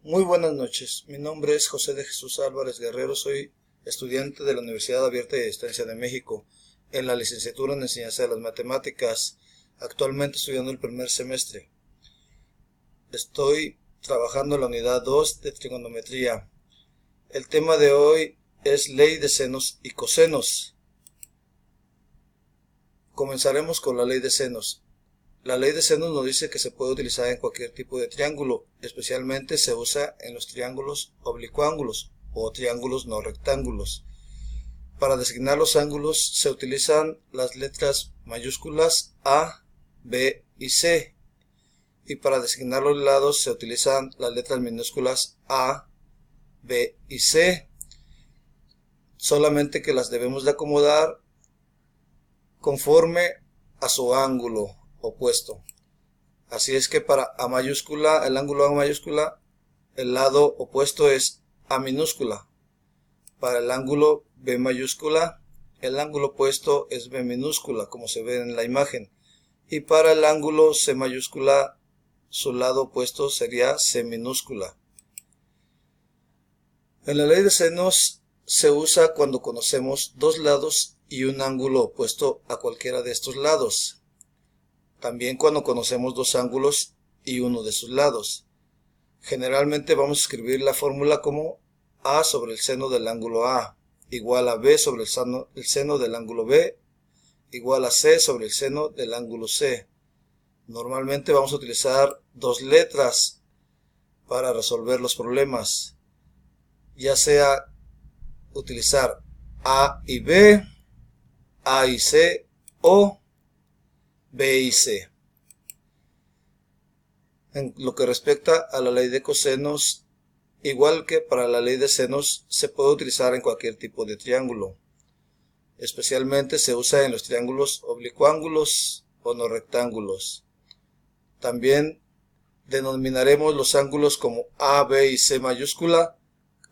Muy buenas noches, mi nombre es José de Jesús Álvarez Guerrero, soy estudiante de la Universidad Abierta y a Distancia de México en la licenciatura en Enseñanza de las Matemáticas, actualmente estudiando el primer semestre. Estoy trabajando en la unidad 2 de trigonometría. El tema de hoy es ley de senos y cosenos. Comenzaremos con la ley de senos. La ley de senos nos dice que se puede utilizar en cualquier tipo de triángulo, especialmente se usa en los triángulos oblicuángulos o triángulos no rectángulos. Para designar los ángulos se utilizan las letras mayúsculas A, B y C, y para designar los lados se utilizan las letras minúsculas A, B y C, solamente que las debemos de acomodar conforme a su ángulo opuesto. Así es que para A mayúscula, el ángulo A mayúscula, el lado opuesto es A minúscula. Para el ángulo B mayúscula, el ángulo opuesto es B minúscula, como se ve en la imagen. Y para el ángulo C mayúscula, su lado opuesto sería C minúscula. En la ley de senos se usa cuando conocemos dos lados y un ángulo opuesto a cualquiera de estos lados. También cuando conocemos dos ángulos y uno de sus lados. Generalmente vamos a escribir la fórmula como A sobre el seno del ángulo A igual a B sobre el seno del ángulo B igual a C sobre el seno del ángulo C. Normalmente vamos a utilizar dos letras para resolver los problemas, ya sea utilizar A y B, A y C o B y C. En lo que respecta a la ley de cosenos, igual que para la ley de senos, se puede utilizar en cualquier tipo de triángulo. Especialmente se usa en los triángulos oblicuángulos o no rectángulos. También denominaremos los ángulos como A, B y C mayúscula,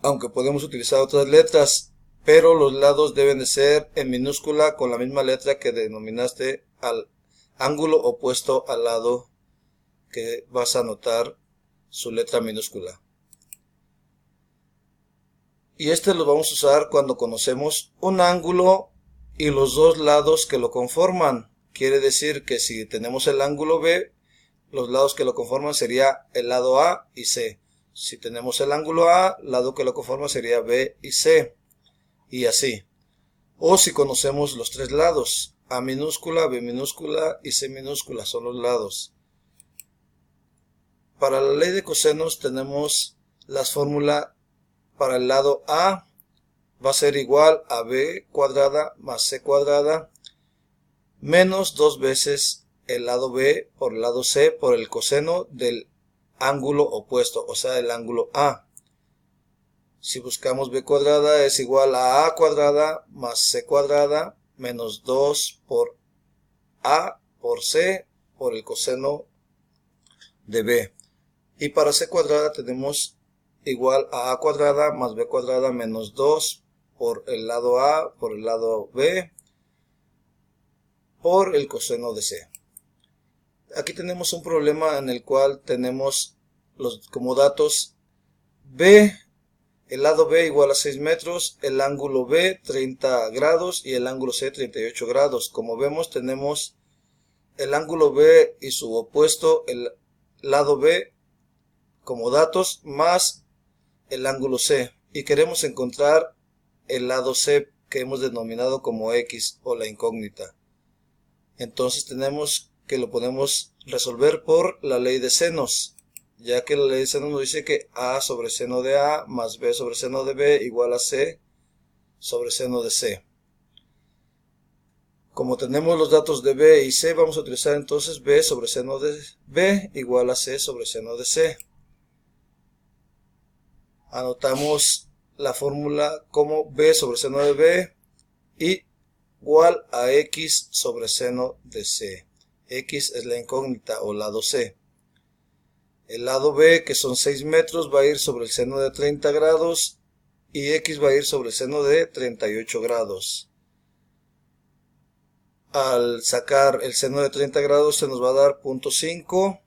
aunque podemos utilizar otras letras, pero los lados deben de ser en minúscula con la misma letra que denominaste al ángulo opuesto al lado que vas a anotar su letra minúscula. Y este lo vamos a usar cuando conocemos un ángulo y los dos lados que lo conforman. Quiere decir que si tenemos el ángulo B, los lados que lo conforman sería el lado A y C. Si tenemos el ángulo A, el lado que lo conforma sería B y C. Y así. O si conocemos los tres lados, A minúscula, B minúscula y C minúscula son los lados. Para la ley de cosenos tenemos las fórmulas. Para el lado A va a ser igual a B cuadrada más C cuadrada menos 2 veces el lado B por el lado C por el coseno del ángulo opuesto, o sea, el ángulo A. Si buscamos B cuadrada es igual a cuadrada más C cuadrada menos 2 por A por C por el coseno de B. Y para C cuadrada tenemos igual a cuadrada más B cuadrada menos 2 por el lado A por el lado B por el coseno de C. Aquí tenemos un problema en el cual tenemos como datos B, el lado B igual a 6 metros, el ángulo B 30 grados y el ángulo C 38 grados. Como vemos tenemos el ángulo B y su opuesto, el lado B, como datos más el ángulo C, y queremos encontrar el lado C que hemos denominado como X o la incógnita. Entonces tenemos que lo podemos resolver por la ley de senos, ya que la ley de senos nos dice que A sobre seno de A más B sobre seno de B igual a C sobre seno de C. Como tenemos los datos de B y C, vamos a utilizar entonces B sobre seno de B igual a C sobre seno de C. Anotamos la fórmula como B sobre seno de B igual a X sobre seno de C. X es la incógnita o lado C. El lado B, que son 6 metros, va a ir sobre el seno de 30 grados y X va a ir sobre el seno de 38 grados. Al sacar el seno de 30 grados se nos va a dar 0.5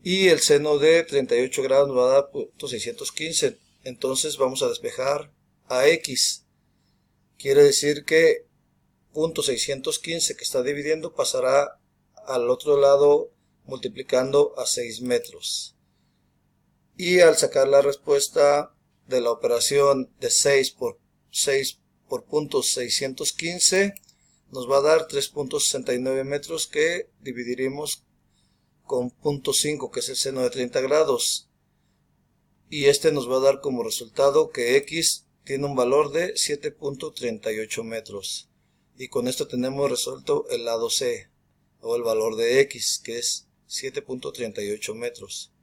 y el seno de 38 grados nos va a dar .615. Entonces vamos a despejar a x. Quiere decir que .615 que está dividiendo pasará al otro lado multiplicando a 6 metros. Y al sacar la respuesta de la operación de 6 por .615 nos va a dar 3.69 metros que dividiremos con .5 que es el seno de 30 grados. Y este nos va a dar como resultado que x tiene un valor de 7.38 metros. Y con esto tenemos resuelto el lado C, o el valor de x, que es 7.38 metros.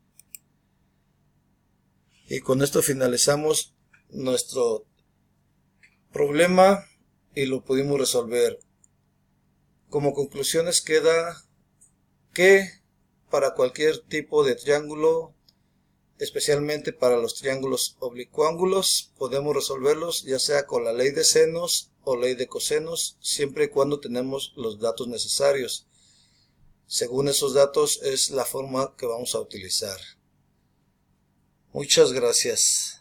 Y con esto finalizamos nuestro problema y lo pudimos resolver. Como conclusiones queda que para cualquier tipo de triángulo, especialmente para los triángulos oblicuángulos, podemos resolverlos ya sea con la ley de senos o ley de cosenos, siempre y cuando tenemos los datos necesarios. Según esos datos es la forma que vamos a utilizar. Muchas gracias.